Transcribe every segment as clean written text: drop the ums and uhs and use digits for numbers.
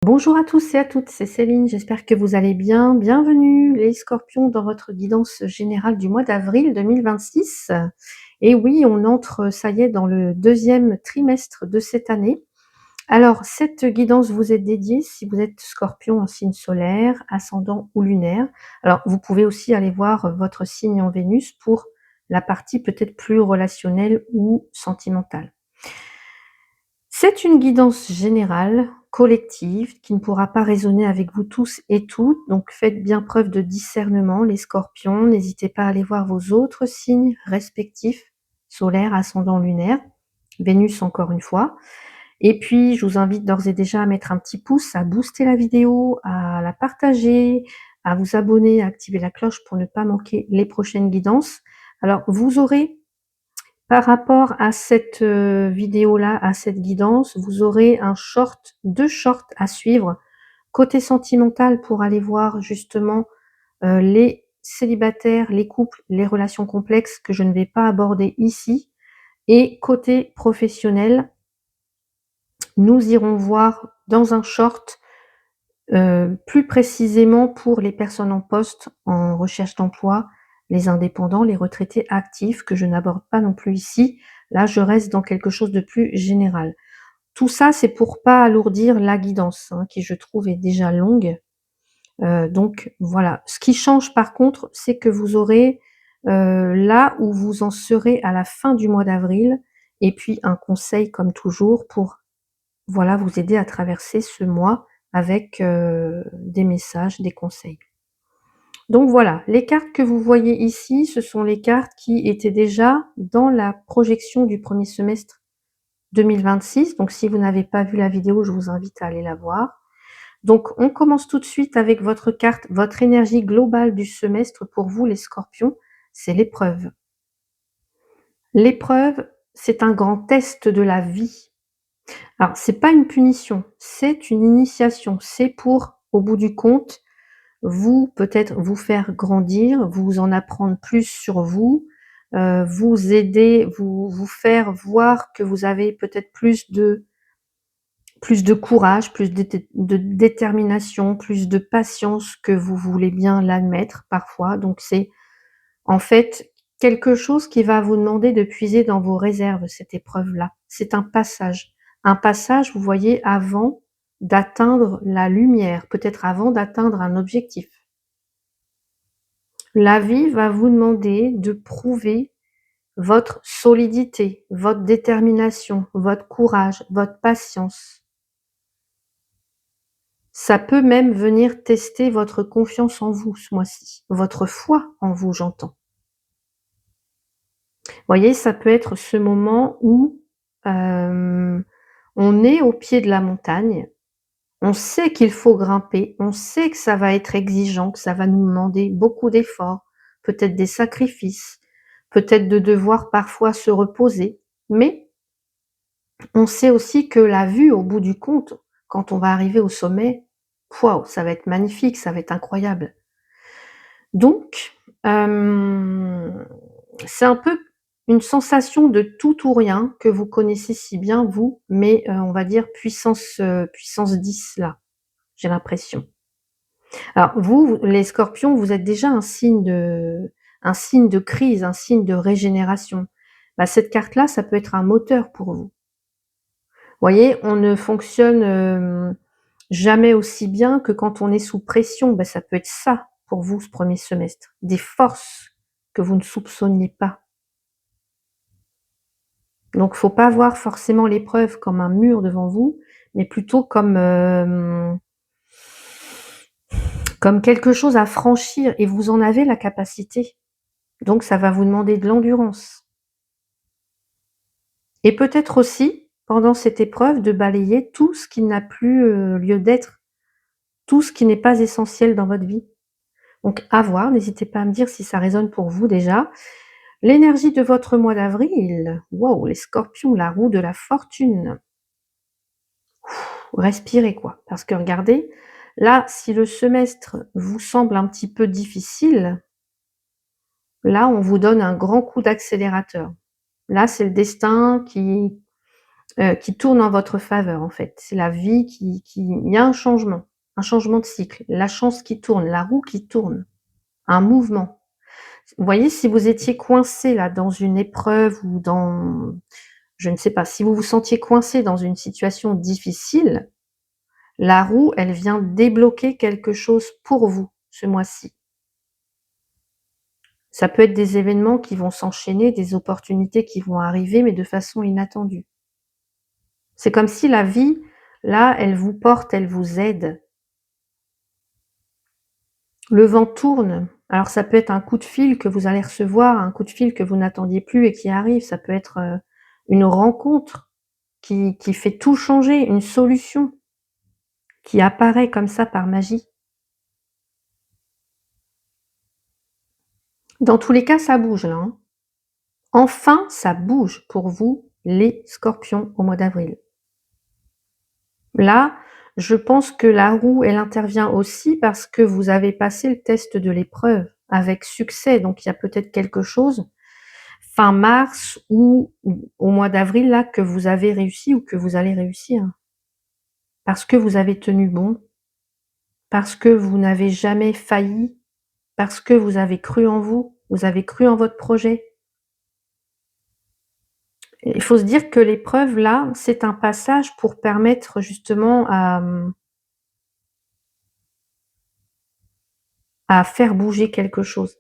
Bonjour à tous et à toutes, c'est Céline, j'espère que vous allez bien. Bienvenue les scorpions dans votre guidance générale du mois d'avril 2026. Et oui, on entre, ça y est, dans le deuxième trimestre de cette année. Alors, cette guidance vous est dédiée si vous êtes scorpion en signe solaire, ascendant ou lunaire. Alors, vous pouvez aussi aller voir votre signe en Vénus pour la partie peut-être plus relationnelle ou sentimentale. C'est une guidance générale, collective, qui ne pourra pas résonner avec vous tous et toutes, donc faites bien preuve de discernement, les scorpions. N'hésitez pas à aller voir vos autres signes respectifs, solaire, ascendant, lunaire, Vénus encore une fois. Et puis, je vous invite d'ores et déjà à mettre un petit pouce, à booster la vidéo, à la partager, à vous abonner, à activer la cloche pour ne pas manquer les prochaines guidances. Alors, vous aurez par rapport à cette vidéo-là, à cette guidance, vous aurez un short, 2 shorts à suivre. Côté sentimental pour aller voir justement les célibataires, les couples, les relations complexes que je ne vais pas aborder ici. Et côté professionnel, nous irons voir dans un short plus précisément pour les personnes en poste, en recherche d'emploi, les indépendants, les retraités actifs, que je n'aborde pas non plus ici. Là, je reste dans quelque chose de plus général. Tout ça, c'est pour pas alourdir la guidance, hein, qui je trouve est déjà longue. Donc voilà. Ce qui change par contre, c'est que vous aurez là où vous en serez à la fin du mois d'avril, et puis un conseil comme toujours pour voilà, vous aider à traverser ce mois avec des messages, des conseils. Donc voilà, les cartes que vous voyez ici, ce sont les cartes qui étaient déjà dans la projection du premier semestre 2026. Donc si vous n'avez pas vu la vidéo, je vous invite à aller la voir. Donc on commence tout de suite avec votre carte, votre énergie globale du semestre pour vous les scorpions, c'est l'épreuve. L'épreuve, c'est un grand test de la vie. Alors, c'est pas une punition, c'est une initiation. C'est pour, au bout du compte, vous peut-être vous faire grandir, vous en apprendre plus sur vous, vous aider, vous faire voir que vous avez peut-être plus de courage, plus de détermination, plus de patience que vous voulez bien l'admettre parfois. Donc c'est en fait quelque chose qui va vous demander de puiser dans vos réserves, cette épreuve-là. C'est un passage. Un passage, vous voyez, avant d'atteindre la lumière, peut-être avant d'atteindre un objectif. La vie va vous demander de prouver votre solidité, votre détermination, votre courage, votre patience. Ça peut même venir tester votre confiance en vous ce mois-ci, votre foi en vous, j'entends. Vous voyez, ça peut être ce moment où on est au pied de la montagne, on sait qu'il faut grimper, on sait que ça va être exigeant, que ça va nous demander beaucoup d'efforts, peut-être des sacrifices, peut-être de devoir parfois se reposer, mais on sait aussi que la vue au bout du compte, quand on va arriver au sommet, waouh, ça va être magnifique, ça va être incroyable. Donc, c'est un peu une sensation de tout ou rien que vous connaissez si bien vous, mais on va dire puissance 10 là, j'ai l'impression. Alors vous, les scorpions, vous êtes déjà un signe de crise, un signe de régénération. Bah, cette carte-là, ça peut être un moteur pour vous. Vous voyez, on ne fonctionne, jamais aussi bien que quand on est sous pression. Bah, ça peut être ça pour vous ce premier semestre, des forces que vous ne soupçonniez pas. Donc faut pas voir forcément l'épreuve comme un mur devant vous, mais plutôt comme quelque chose à franchir, et vous en avez la capacité. Donc ça va vous demander de l'endurance. Et peut-être aussi, pendant cette épreuve, de balayer tout ce qui n'a plus lieu d'être, tout ce qui n'est pas essentiel dans votre vie. Donc à voir, n'hésitez pas à me dire si ça résonne pour vous déjà. L'énergie de votre mois d'avril, waouh, les scorpions, la roue de la fortune. Respirez quoi, parce que regardez, là, si le semestre vous semble un petit peu difficile, là, on vous donne un grand coup d'accélérateur. Là, c'est le destin qui tourne en votre faveur, en fait. C'est la vie qui il y a un changement de cycle, la chance qui tourne, la roue qui tourne, un mouvement. Vous voyez, si vous étiez coincé là dans une épreuve ou dans je ne sais pas, si vous vous sentiez coincé dans une situation difficile, la roue, elle vient débloquer quelque chose pour vous, ce mois-ci. Ça peut être des événements qui vont s'enchaîner, des opportunités qui vont arriver, mais de façon inattendue. C'est comme si la vie, là, elle vous porte, elle vous aide. Le vent tourne. Alors ça peut être un coup de fil que vous allez recevoir, un coup de fil que vous n'attendiez plus et qui arrive. Ça peut être, une rencontre qui fait tout changer, une solution qui apparaît comme ça par magie. Dans tous les cas, ça bouge là, hein. Enfin, ça bouge pour vous, les Scorpions, au mois d'avril. Là, je pense que la roue, elle intervient aussi parce que vous avez passé le test de l'épreuve avec succès. Donc il y a peut-être quelque chose, fin mars ou au mois d'avril, là, que vous avez réussi ou que vous allez réussir. Parce que vous avez tenu bon, parce que vous n'avez jamais failli, parce que vous avez cru en vous avez cru en votre projet. Et il faut se dire que l'épreuve, là, c'est un passage pour permettre justement à faire bouger quelque chose.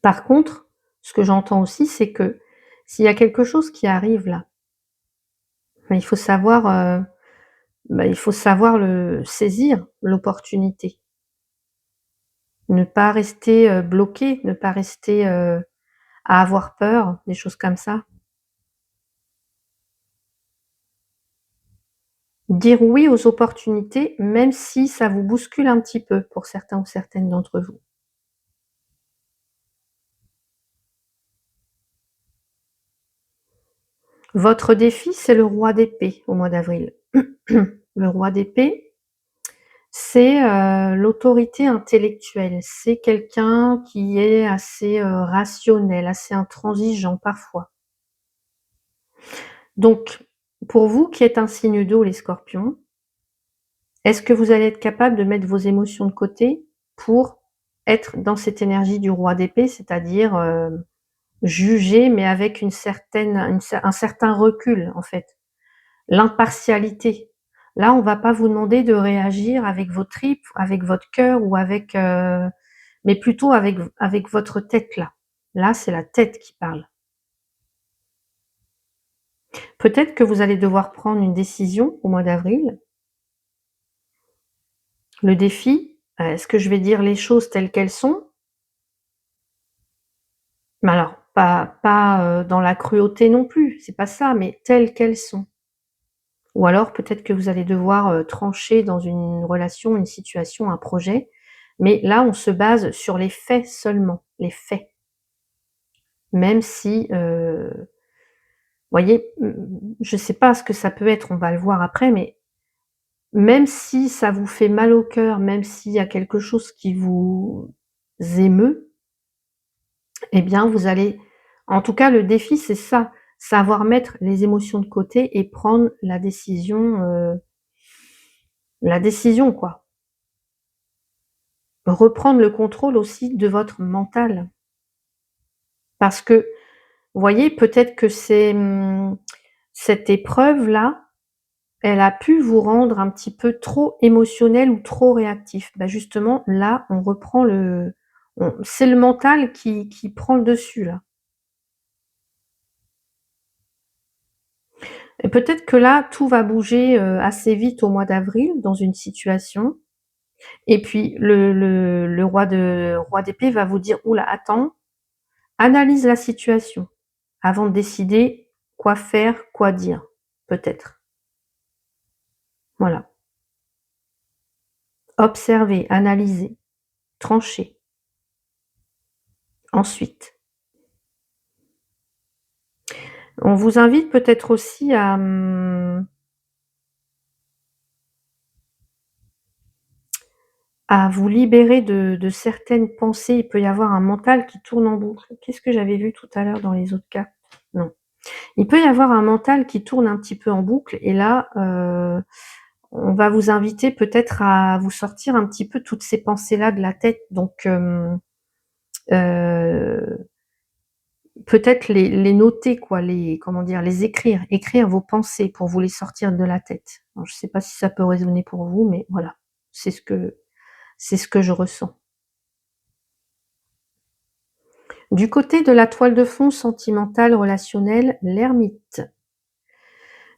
Par contre, ce que j'entends aussi, c'est que s'il y a quelque chose qui arrive là, bah, il faut savoir le saisir, l'opportunité. Ne pas rester, bloqué, ne pas rester, à avoir peur, des choses comme ça. Dire oui aux opportunités, même si ça vous bouscule un petit peu pour certains ou certaines d'entre vous. Votre défi, c'est le roi d'épée au mois d'avril. Le roi d'épée, c'est, l'autorité intellectuelle. C'est quelqu'un qui est assez, rationnel, assez intransigeant parfois. Donc, pour vous qui êtes un signe d'eau, les Scorpions, est-ce que vous allez être capable de mettre vos émotions de côté pour être dans cette énergie du roi d'épée, c'est-à-dire, juger, mais avec un certain recul, en fait. L'impartialité. Là, on va pas vous demander de réagir avec vos tripes, avec votre cœur ou avec, mais plutôt avec votre tête là. Là, c'est la tête qui parle. Peut-être que vous allez devoir prendre une décision au mois d'avril. Le défi, est-ce que je vais dire les choses telles qu'elles sont? Mais alors pas, dans la cruauté non plus, c'est pas ça, mais telles qu'elles sont. Ou alors peut-être que vous allez devoir, trancher dans une relation, une situation, un projet, mais là, on se base sur les faits seulement, les faits. Même si, voyez, je sais pas ce que ça peut être, on va le voir après, mais même si ça vous fait mal au cœur, même s'il y a quelque chose qui vous émeut, eh bien, vous allez en tout cas, le défi, c'est ça, savoir mettre les émotions de côté et prendre la décision, quoi. Reprendre le contrôle aussi de votre mental. Parce que, vous voyez, peut-être que cette épreuve-là, elle a pu vous rendre un petit peu trop émotionnel ou trop réactif. Bah, justement, là, on reprend c'est le mental qui prend le dessus, là. Et peut-être que là, tout va bouger, assez vite au mois d'avril dans une situation et puis le roi d'épée va vous dire: «Ouh là, attends, analyse la situation avant de décider quoi faire, quoi dire, peut-être». Voilà. Observer, analyser, trancher. Ensuite, on vous invite peut-être aussi à vous libérer de certaines pensées. Il peut y avoir un mental qui tourne en boucle. Qu'est-ce que j'avais vu tout à l'heure dans les autres cartes? Non. Il peut y avoir un mental qui tourne un petit peu en boucle et là, on va vous inviter peut-être à vous sortir un petit peu toutes ces pensées-là de la tête donc heu, peut-être les noter quoi, les comment dire? Les écrire vos pensées pour vous les sortir de la tête. Alors je sais pas si ça peut résonner pour vous, mais voilà, c'est ce que c'est ce que je ressens. Du côté de la toile de fond sentimentale, relationnelle, l'ermite.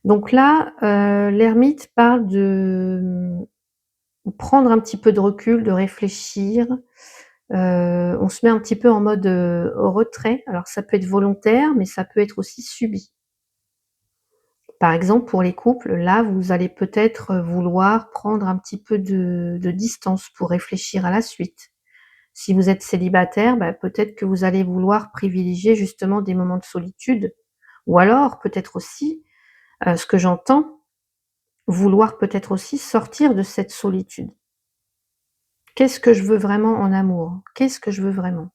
Donc là, l'ermite parle de, prendre un petit peu de recul, de réfléchir. On se met un petit peu en mode, retrait. Alors ça peut être volontaire, mais ça peut être aussi subi. Par exemple, pour les couples, là, vous allez peut-être, vouloir prendre un petit peu de distance pour réfléchir à la suite. Si vous êtes célibataire, bah, peut-être que vous allez vouloir privilégier justement des moments de solitude ou alors peut-être aussi, ce que j'entends, vouloir peut-être aussi sortir de cette solitude. Qu'est-ce que je veux vraiment en amour? Qu'est-ce que je veux vraiment?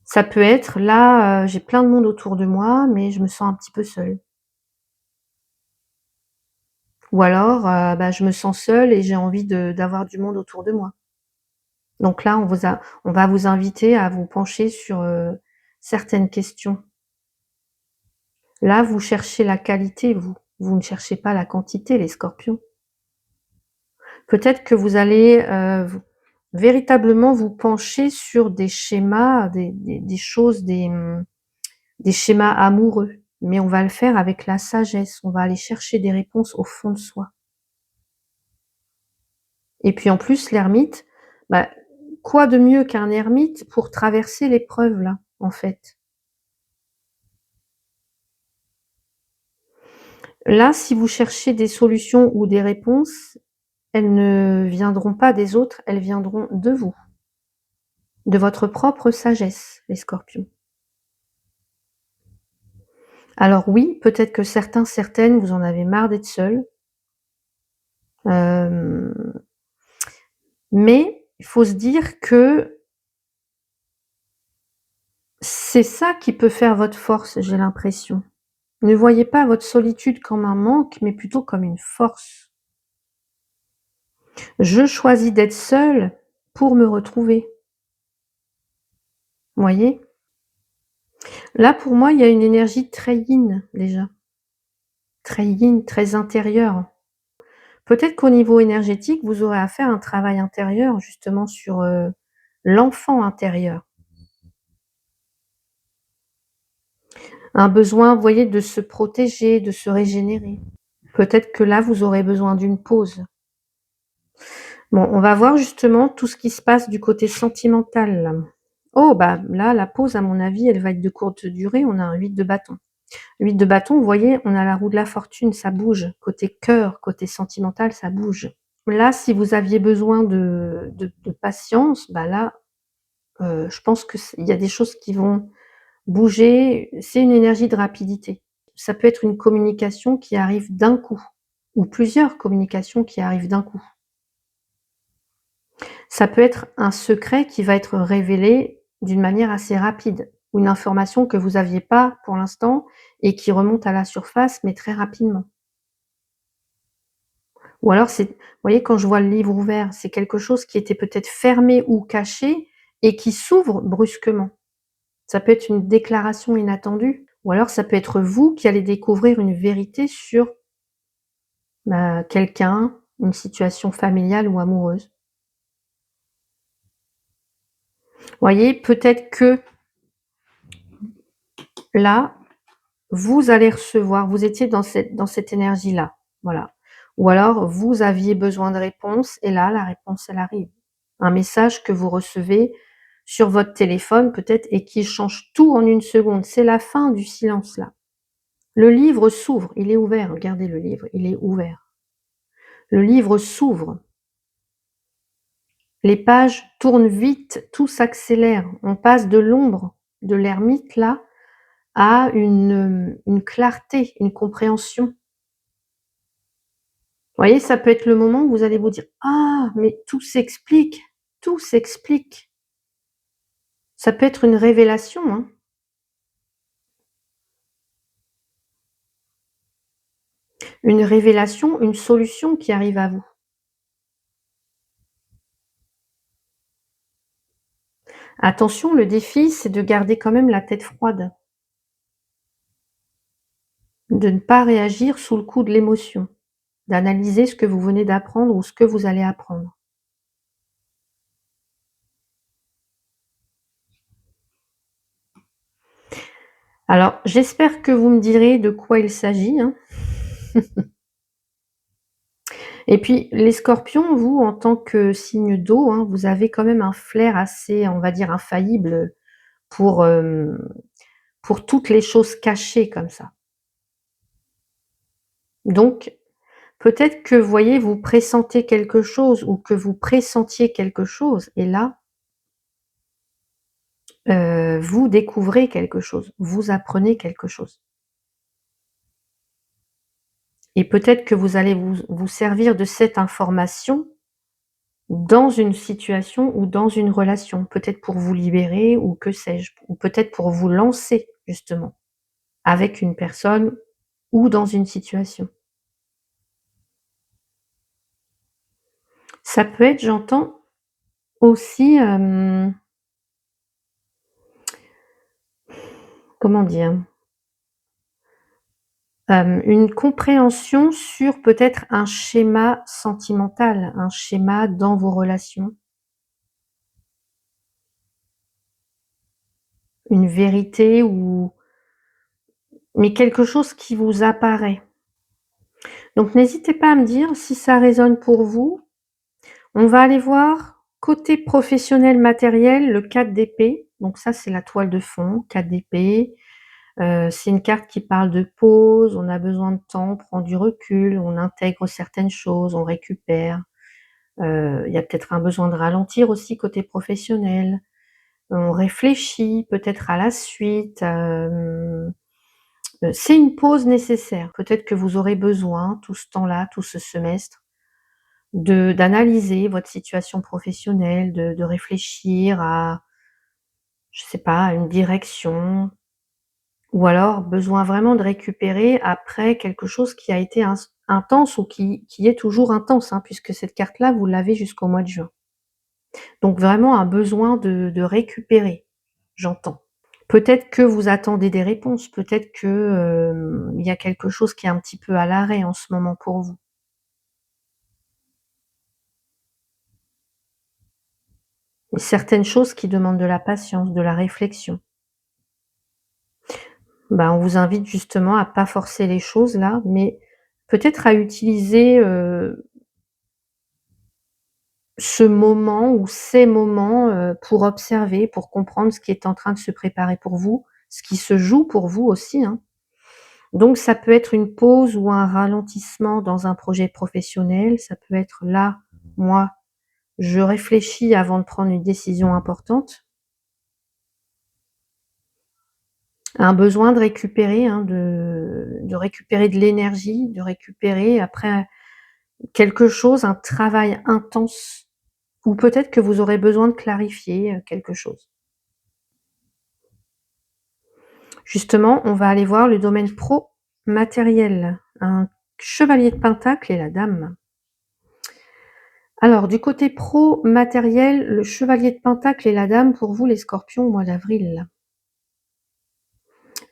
Ça peut être là, j'ai plein de monde autour de moi, mais je me sens un petit peu seule. Ou alors, bah, je me sens seule et j'ai envie d'avoir du monde autour de moi. Donc là, on va vous inviter à vous pencher sur, certaines questions. Là, vous cherchez la qualité, vous ne cherchez pas la quantité, les scorpions. Peut-être que vous allez, véritablement vous pencher sur des schémas, des choses, des schémas amoureux, mais on va le faire avec la sagesse, on va aller chercher des réponses au fond de soi. Et puis en plus l'ermite, bah, quoi de mieux qu'un ermite pour traverser l'épreuve là, en fait? Là, si vous cherchez des solutions ou des réponses, elles ne viendront pas des autres, elles viendront de vous, de votre propre sagesse, les scorpions. Alors oui, peut-être que certains, certaines, vous en avez marre d'être seuls, hem, mais il faut se dire que c'est ça qui peut faire votre force, j'ai l'impression. Ne voyez pas votre solitude comme un manque, mais plutôt comme une force. Je choisis d'être seule pour me retrouver. Vous voyez? Là, pour moi, il y a une énergie très yin déjà, très yin, très intérieure. Peut-être qu'au niveau énergétique, vous aurez à faire un travail intérieur justement sur, l'enfant intérieur. Un besoin, vous voyez, de se protéger, de se régénérer. Peut-être que là, vous aurez besoin d'une pause. Bon, on va voir justement tout ce qui se passe du côté sentimental là. Oh bah, là, la pause à mon avis, elle va être de courte durée, on a un 8 de bâton. 8 de bâton, vous voyez, on a la roue de la fortune, ça bouge. Côté cœur, côté sentimental, ça bouge. Là, si vous aviez besoin de patience, bah là, je pense que il y a des choses qui vont bouger. C'est une énergie de rapidité. Ça peut être une communication qui arrive d'un coup ou plusieurs communications qui arrivent d'un coup. Ça peut être un secret qui va être révélé d'une manière assez rapide ou une information que vous aviez pas pour l'instant et qui remonte à la surface, mais très rapidement. Ou alors c'est vous voyez quand je vois le livre ouvert, c'est quelque chose qui était peut-être fermé ou caché et qui s'ouvre brusquement. Ça peut être une déclaration inattendue ou alors ça peut être vous qui allez découvrir une vérité sur, bah, quelqu'un, une situation familiale ou amoureuse. Vous voyez, peut-être que là, vous allez recevoir, vous étiez dans cette énergie-là, voilà. Ou alors vous aviez besoin de réponse et là, la réponse, elle arrive. Un message que vous recevez sur votre téléphone peut-être et qui change tout en une seconde. C'est la fin du silence là. Le livre s'ouvre, il est ouvert, regardez le livre, il est ouvert. Le livre s'ouvre, les pages tournent vite, tout s'accélère. On passe de l'ombre de l'ermite là à une clarté, une compréhension. Vous voyez, ça peut être le moment où vous allez vous dire: «Ah, mais tout s'explique, tout s'explique». Ça peut être une révélation, hein. Une révélation, une solution qui arrive à vous. Attention, le défi, c'est de garder quand même la tête froide, de ne pas réagir sous le coup de l'émotion, d'analyser ce que vous venez d'apprendre ou ce que vous allez apprendre. Alors, j'espère que vous me direz de quoi il s'agit, hein. Et puis les scorpions, vous, en tant que signe d'eau, hein, vous avez quand même un flair assez, on va dire, infaillible pour, pour toutes les choses cachées comme ça. Donc peut-être que, vous voyez, vous pressentez quelque chose ou que vous pressentiez quelque chose et là, vous découvrez quelque chose, vous apprenez quelque chose. Et peut-être que vous allez vous servir de cette information dans une situation ou dans une relation, peut-être pour vous libérer ou que sais-je, ou peut-être pour vous lancer justement avec une personne ou dans une situation. Ça peut être, j'entends aussi, comment dire? Une compréhension sur peut-être un schéma sentimental, un schéma dans vos relations. Une vérité ou mais quelque chose qui vous apparaît. Donc n'hésitez pas à me dire si ça résonne pour vous. On va aller voir côté professionnel matériel, le 4 d'épée. Donc ça, c'est la toile de fond, 4 d'épée. C'est une carte qui parle de pause, on a besoin de temps, on prend du recul, on intègre certaines choses, on récupère. Il y a peut-être un besoin de ralentir aussi côté professionnel. On réfléchit peut-être à la suite, c'est une pause nécessaire. Peut-être que vous aurez besoin tout ce temps-là, tout ce semestre, d'analyser votre situation professionnelle, de réfléchir à, je sais pas, à une direction ou alors besoin vraiment de récupérer après quelque chose qui a été intense ou qui est toujours intense, hein, puisque cette carte-là, vous l'avez jusqu'au mois de juin. Donc vraiment un besoin de récupérer, j'entends. Peut-être que vous attendez des réponses, peut-être que, il y a quelque chose qui est un petit peu à l'arrêt en ce moment pour vous. Certaines choses qui demandent de la patience, de la réflexion. Bah, on vous invite justement à pas forcer les choses là, mais peut-être à utiliser, ce moment ou ces moments, pour observer, pour comprendre ce qui est en train de se préparer pour vous, ce qui se joue pour vous aussi, hein. Donc ça peut être une pause ou un ralentissement dans un projet professionnel, ça peut être là, moi, je réfléchis avant de prendre une décision importante. Un besoin de récupérer, hein, de récupérer de l'énergie, de récupérer après quelque chose, un travail intense ou peut-être que vous aurez besoin de clarifier, quelque chose. Justement, on va aller voir le domaine pro matériel, un chevalier de pentacle et la dame. Alors du côté pro matériel, le chevalier de pentacle et la dame pour vous les scorpions au mois d'avril.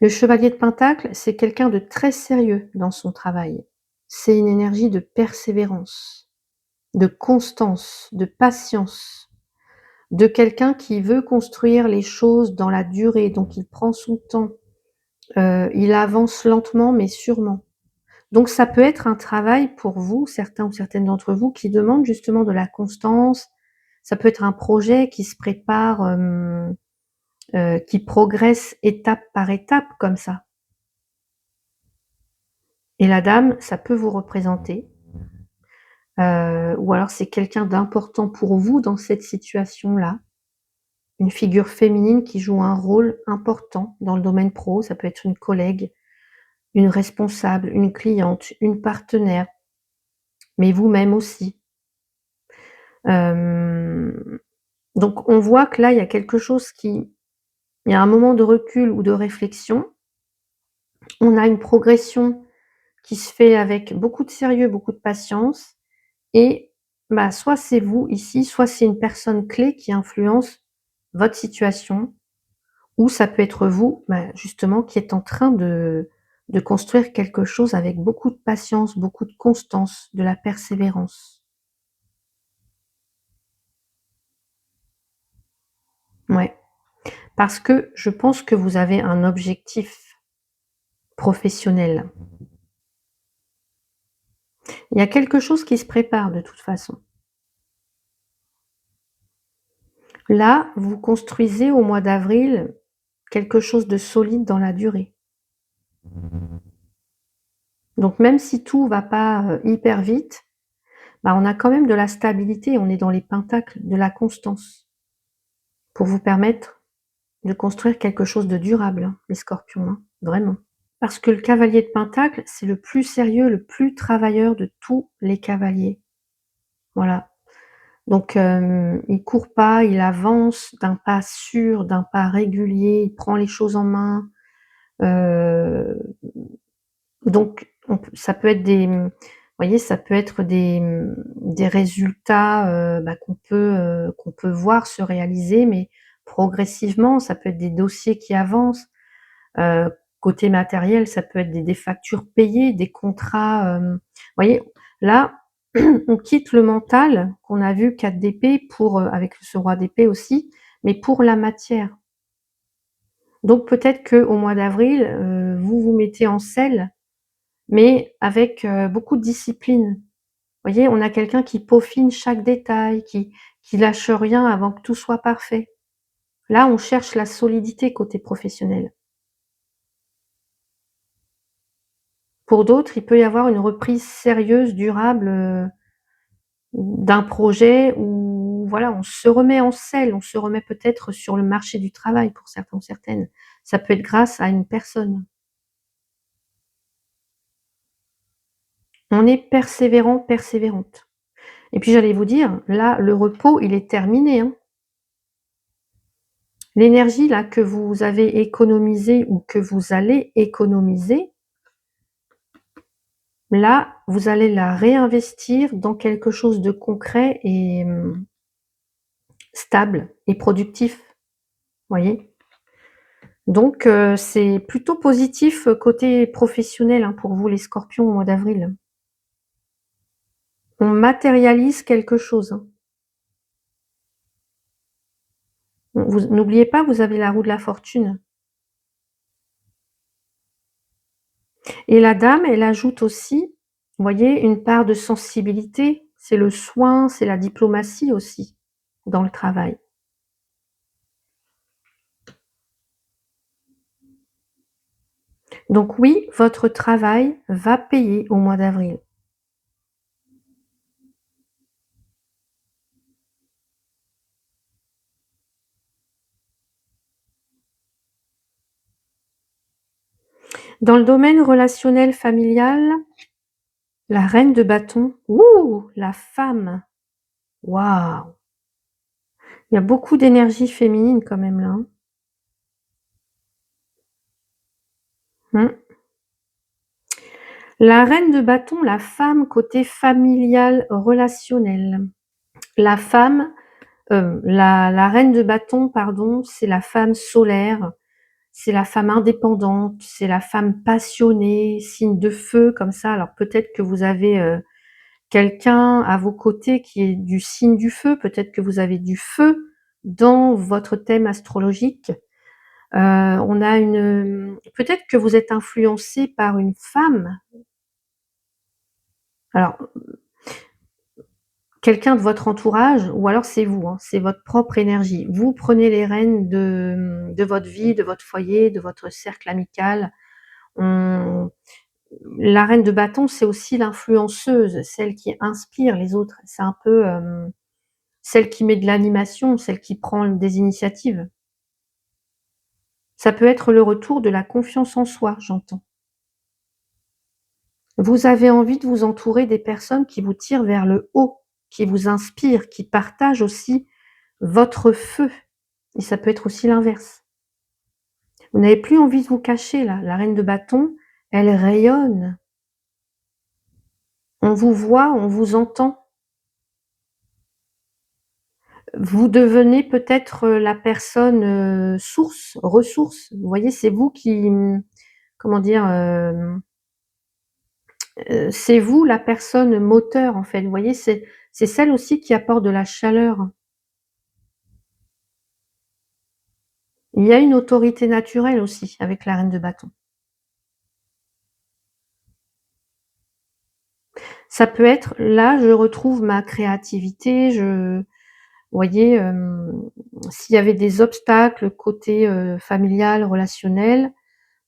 Le chevalier de pentacle, c'est quelqu'un de très sérieux dans son travail. C'est une énergie de persévérance, de constance, de patience, de quelqu'un qui veut construire les choses dans la durée, donc il prend son temps, il avance lentement mais sûrement. Donc ça peut être un travail pour vous, certains ou certaines d'entre vous, qui demande justement de la constance. Ça peut être un projet qui se prépare, qui progresse étape par étape comme ça. Et la dame, ça peut vous représenter, ou alors c'est quelqu'un d'important pour vous dans cette situation-là. Une figure féminine qui joue un rôle important dans le domaine pro, ça peut être une collègue, une responsable, une cliente, une partenaire, mais vous-même aussi. Hem, donc on voit que là, il y a quelque chose qui il y a un moment de recul ou de réflexion. On a une progression qui se fait avec beaucoup de sérieux, beaucoup de patience et bah, soit c'est vous ici, soit c'est une personne clé qui influence votre situation ou ça peut être vous, bah, justement qui êtes en train de construire quelque chose avec beaucoup de patience, beaucoup de constance, de la persévérance. Ouais, parce que je pense que vous avez un objectif professionnel. Il y a quelque chose qui se prépare de toute façon. Là, vous construisez au mois d'avril quelque chose de solide dans la durée. Donc même si tout va pas, hyper vite, bah, on a quand même de la stabilité, on est dans les pentacles, de la constance pour vous permettre de construire quelque chose de durable, hein, les scorpions, hein, vraiment. Parce que le cavalier de pentacle, c'est le plus sérieux, le plus travailleur de tous les cavaliers. Voilà. Donc il court pas, il avance d'un pas sûr, d'un pas régulier, il prend les choses en main. Heu, donc ça peut être voyez, ça peut être des résultats, bah, qu'on peut voir se réaliser, mais progressivement. Ça peut être des dossiers qui avancent. Côté matériel, ça peut être des factures payées, des contrats, voyez? Là, on quitte le mental qu'on a vu 4 d'épée pour, avec ce roi d'épée aussi, mais pour la matière. Donc peut-être qu'au mois d'avril, vous vous mettez en selle, mais avec, beaucoup de discipline. Vous voyez, on a quelqu'un qui peaufine chaque détail, qui lâche rien avant que tout soit parfait. Là, on cherche la solidité côté professionnel. Pour d'autres, il peut y avoir une reprise sérieuse, durable, d'un projet où voilà, on se remet en selle, on se remet peut-être sur le marché du travail pour certains ou certaines. Ça peut être grâce à une personne. On est persévérant, persévérante. Et puis j'allais vous dire, là, le repos, il est terminé, hein. L'énergie là que vous avez économisée ou que vous allez économiser, là, vous allez la réinvestir dans quelque chose de concret et stable et productif, voyez? Donc c'est plutôt positif, côté professionnel, hein, pour vous les scorpions au mois d'avril. On matérialise quelque chose, hein. Vous n'oubliez pas, vous avez la roue de la fortune et la dame, elle ajoute aussi, vous voyez, une part de sensibilité. C'est le soin, c'est la diplomatie aussi, dans le travail. Donc oui, votre travail va payer au mois d'avril. Dans le domaine relationnel familial, la reine de bâton, ouh! La femme, waouh! Il y a beaucoup d'énergie féminine quand même là, hein. Mmh. La reine de bâton, la femme côté familial, relationnel. La femme, la reine de bâton, pardon, c'est la femme solaire, c'est la femme indépendante, c'est la femme passionnée, signe de feu comme ça. Alors peut-être que vous avez, quelqu'un à vos côtés qui est du signe du feu, peut-être que vous avez du feu dans votre thème astrologique. On a peut-être que vous êtes influencé par une femme. Alors, quelqu'un de votre entourage ou alors c'est vous, hein, c'est votre propre énergie. Vous prenez les rênes de votre vie, de votre foyer, de votre cercle amical. On La reine de bâton, c'est aussi l'influenceuse, celle qui inspire les autres. C'est un peu, celle qui met de l'animation, celle qui prend des initiatives. Ça peut être le retour de la confiance en soi, j'entends. Vous avez envie de vous entourer des personnes qui vous tirent vers le haut, qui vous inspirent, qui partagent aussi votre feu et ça peut être aussi l'inverse. Vous n'avez plus envie de vous cacher là, la reine de bâton, elle rayonne. On vous voit, on vous entend. Vous devenez peut-être, la personne, source, ressource. Vous voyez, c'est vous qui, comment dire? C'est vous la personne moteur, en fait. Vous voyez, c'est celle aussi qui apporte de la chaleur. Il y a une autorité naturelle aussi avec la reine de bâton. Ça peut être là, je retrouve ma créativité, vous voyez, s'il y avait des obstacles côté, familial, relationnel,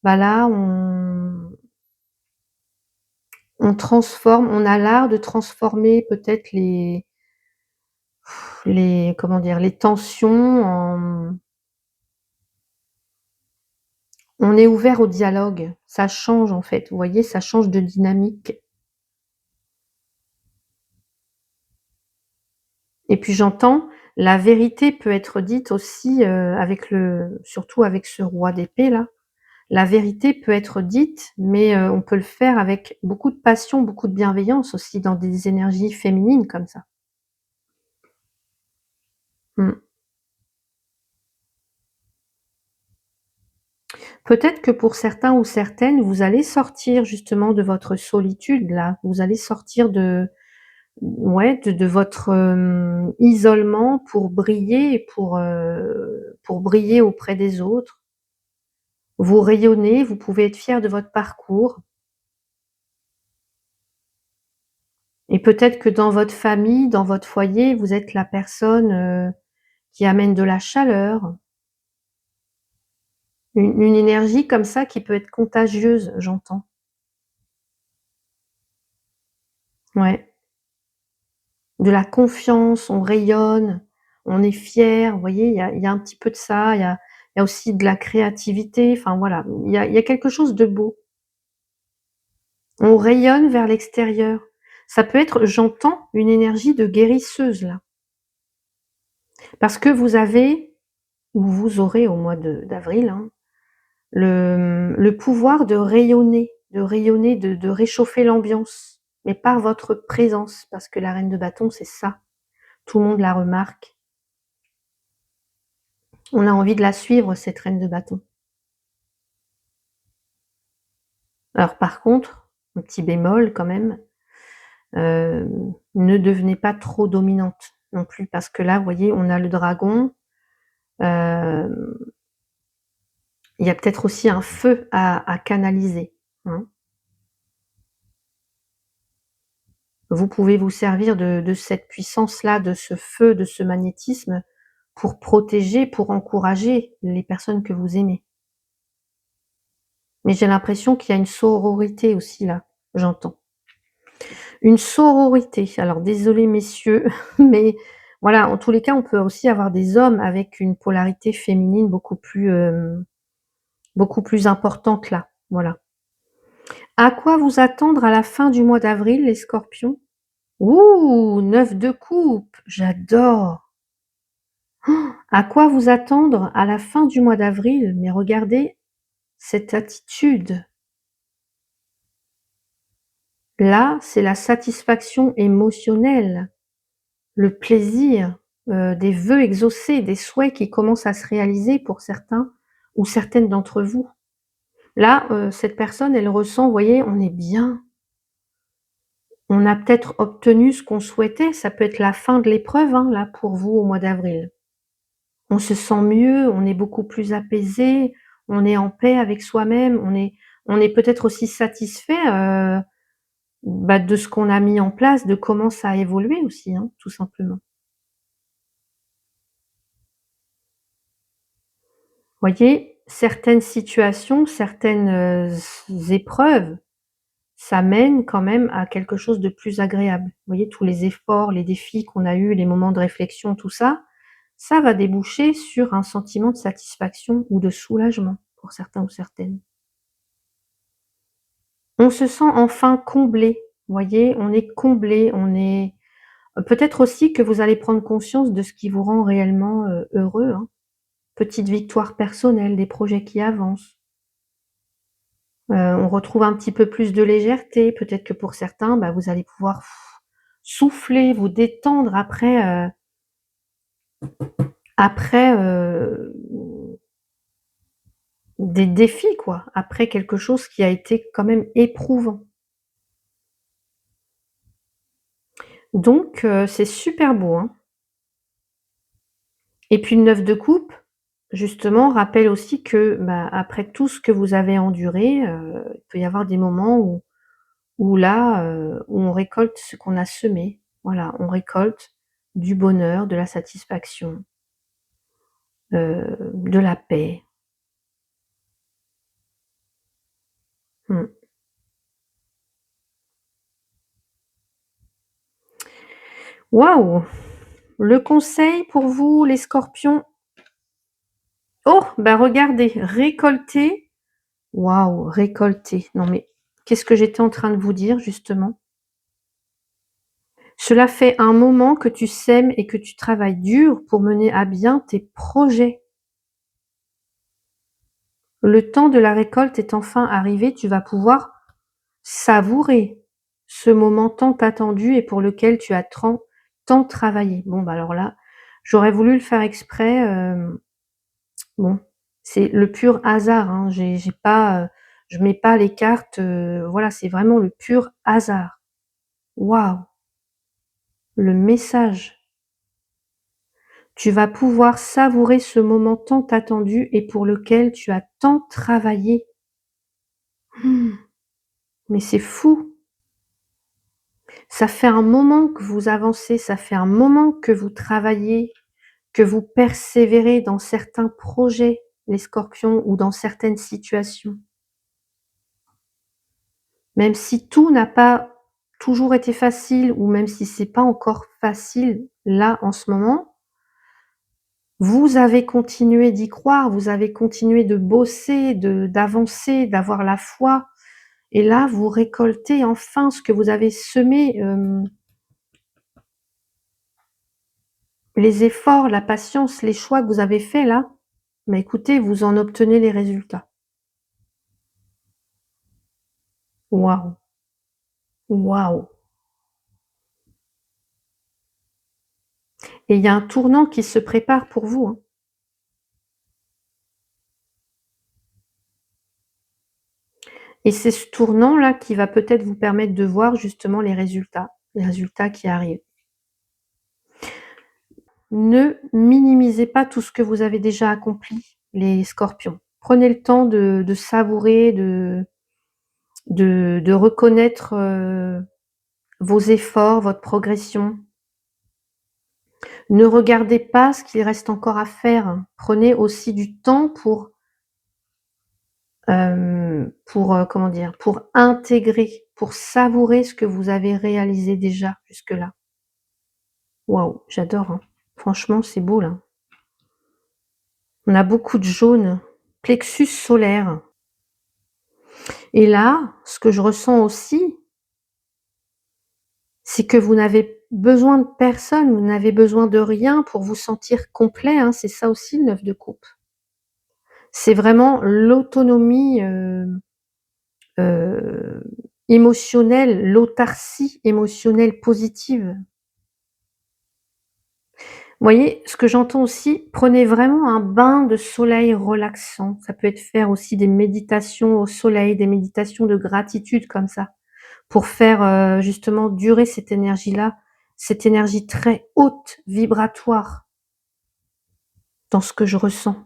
bah, là, on transforme, on a l'art de transformer peut-être les comment dire? Les tensions en on est ouvert au dialogue. Ça change en fait, vous voyez? Ça change de dynamique et puis j'entends, la vérité peut être dite aussi, avec le surtout avec ce roi d'épée là. La vérité peut être dite, mais on peut le faire avec beaucoup de passion, beaucoup de bienveillance aussi dans des énergies féminines comme ça. Mmh. Peut-être que pour certains ou certaines, vous allez sortir justement de votre solitude là, vous allez sortir de ouais, de votre, isolement pour briller auprès des autres. Vous rayonnez, vous pouvez être fiers de votre parcours et peut-être que dans votre famille, dans votre foyer, vous êtes la personne, qui amène de la chaleur, une énergie comme ça qui peut être contagieuse, j'entends. Ouais, de la confiance, on rayonne, on est fier, vous voyez? Il y a un petit peu de ça, il y a aussi de la créativité, enfin voilà, il y a quelque chose de beau. On rayonne vers l'extérieur. Ça peut être j'entends une énergie de guérisseuse là, parce que vous avez ou vous aurez au mois d'avril, hein, le pouvoir de rayonner, de réchauffer l'ambiance, mais par votre présence, parce que la reine de bâton, c'est ça. Tout le monde la remarque. On a envie de la suivre, cette reine de bâton. Alors par contre, un petit bémol quand même, ne devenez pas trop dominante non plus, parce que là, vous voyez, on a le dragon, hem, il y a peut-être aussi un feu à canaliser, hein. Vous pouvez vous servir de cette puissance-là, de ce feu, de ce magnétisme pour protéger, pour encourager les personnes que vous aimez. Mais j'ai l'impression qu'il y a une sororité aussi là, j'entends. Une sororité. Alors désolés messieurs, mais voilà, en tous les cas, on peut aussi avoir des hommes avec une polarité féminine beaucoup plus importante là, voilà. À quoi vous attendre à la fin du mois d'avril, les scorpions? Ouh! 9 de coupe, j'adore! À quoi vous attendre à la fin du mois d'avril? Mais regardez cette attitude. Là, c'est la satisfaction émotionnelle, le plaisir, des vœux exaucés, des souhaits qui commencent à se réaliser pour certains ou certaines d'entre vous. Là, cette personne, elle ressent, vous voyez, on est bien, on a peut-être obtenu ce qu'on souhaitait, ça peut être la fin de l'épreuve, hein, là, pour vous au mois d'avril. On se sent mieux, on est beaucoup plus apaisé, on est en paix avec soi-même, on est peut-être aussi satisfait, bah, de ce qu'on a mis en place, de comment ça a évolué aussi, hein, tout simplement. Voyez, certaines situations, certaines, épreuves, ça mène quand même à quelque chose de plus agréable. Vous voyez, tous les efforts, les défis qu'on a eus, les moments de réflexion, tout ça, ça va déboucher sur un sentiment de satisfaction ou de soulagement pour certains ou certaines. On se sent enfin comblé, vous voyez? On est comblé, on est peut-être aussi que vous allez prendre conscience de ce qui vous rend réellement, heureux, hein. Petite victoire personnelle, des projets qui avancent. On retrouve un petit peu plus de légèreté. Peut-être que pour certains, bah, vous allez pouvoir souffler, vous détendre après des défis quoi, après quelque chose qui a été quand même éprouvant. Donc c'est super beau, hein. Et puis le 9 de coupe, justement, rappelle aussi que, bah, après tout ce que vous avez enduré, il peut y avoir des moments où là, où on récolte ce qu'on a semé. Voilà, on récolte du bonheur, de la satisfaction, de la paix. Mmh. Waouh! Le conseil pour vous les scorpions, oh! Bah, regardez, récolter, waouh, récolter. Non mais qu'est-ce que j'étais en train de vous dire justement? Cela fait un moment que tu sèmes et que tu travailles dur pour mener à bien tes projets. Le temps de la récolte est enfin arrivé, tu vas pouvoir savourer ce moment tant attendu et pour lequel tu as tant travaillé. Bon, bah, alors là, j'aurais voulu le faire exprès, bon, c'est le pur hasard, hein. J'ai pas, je mets pas les cartes, voilà, c'est vraiment le pur hasard. Waouh! Le message. Tu vas pouvoir savourer ce moment tant attendu et pour lequel tu as tant travaillé. Mmh, mais c'est fou! Ça fait un moment que vous avancez, ça fait un moment que vous travaillez, que vous persévérez dans certains projets, les scorpions, ou dans certaines situations. Même si tout n'a pas toujours été facile ou même si c'est pas encore facile là en ce moment, vous avez continué d'y croire, vous avez continué de bosser, d'avancer, d'avoir la foi et là vous récoltez enfin ce que vous avez semé, les efforts, la patience, les choix que vous avez faits là, bah, écoutez, vous en obtenez les résultats. Waouh! Waouh! Et il y a un tournant qui se prépare pour vous, hein. Et c'est ce tournant-là qui va peut-être vous permettre de voir justement les résultats qui arrivent. Ne minimisez pas tout ce que vous avez déjà accompli, les scorpions. Prenez le temps de savourer, de reconnaître, vos efforts, votre progression. Ne regardez pas ce qu'il reste encore à faire. Prenez aussi du temps pour, comment dire? Pour intégrer, pour savourer ce que vous avez réalisé déjà jusque-là. Waouh, j'adore, hein. Franchement, c'est beau là. On a beaucoup de jaune, plexus solaire. Et là, ce que je ressens aussi, c'est que vous n'avez besoin de personne, vous n'avez besoin de rien pour vous sentir complet, hein. C'est ça aussi le 9 de coupe. C'est vraiment l'autonomie, heu, émotionnelle, l'autarcie émotionnelle positive. Vous voyez, ce que j'entends aussi, prenez vraiment un bain de soleil relaxant. Ça peut être faire aussi des méditations au soleil, des méditations de gratitude comme ça, pour faire, justement durer cette énergie-là, cette énergie très haute, vibratoire, dans ce que je ressens.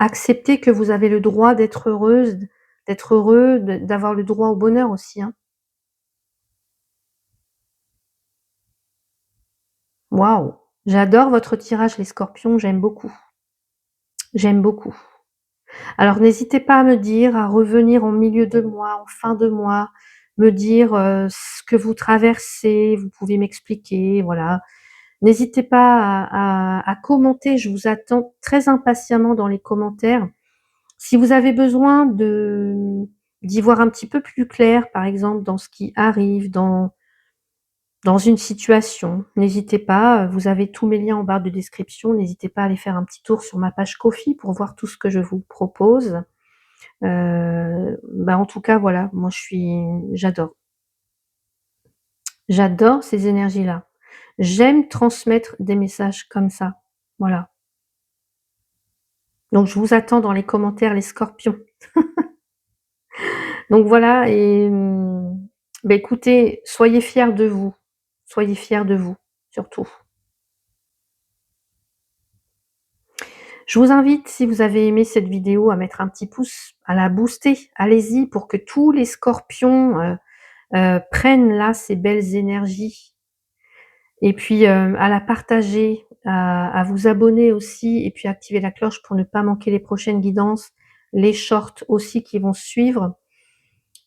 Acceptez que vous avez le droit d'être heureuse, d'être heureux, d'avoir le droit au bonheur aussi, hein. Waouh! J'adore votre tirage les scorpions, j'aime beaucoup. J'aime beaucoup. Alors n'hésitez pas à me dire, à revenir en milieu de mois, en fin de mois, me dire, ce que vous traversez, vous pouvez m'expliquer, voilà. N'hésitez pas à commenter, je vous attends très impatiemment dans les commentaires. Si vous avez besoin d'y voir un petit peu plus clair, par exemple dans ce qui arrive, dans dans une situation, n'hésitez pas, vous avez tous mes liens en barre de description, n'hésitez pas à aller faire un petit tour sur ma page Ko-fi pour voir tout ce que je vous propose. Bah, en tout cas, voilà, moi j'adore. J'adore ces énergies-là. J'aime transmettre des messages comme ça, voilà. Donc je vous attends dans les commentaires les scorpions. Donc voilà et bah, écoutez, soyez fiers de vous, surtout. Je vous invite, si vous avez aimé cette vidéo, à mettre un petit pouce, à la booster. Allez-y pour que tous les scorpions, prennent là ces belles énergies et puis, à la partager, à vous abonner aussi et puis activer la cloche pour ne pas manquer les prochaines guidances, les shorts aussi qui vont suivre.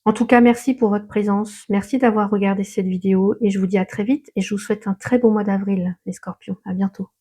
En tout cas, merci pour votre présence, merci d'avoir regardé cette vidéo et je vous dis à très vite et je vous souhaite un très beau mois d'avril les scorpions. À bientôt.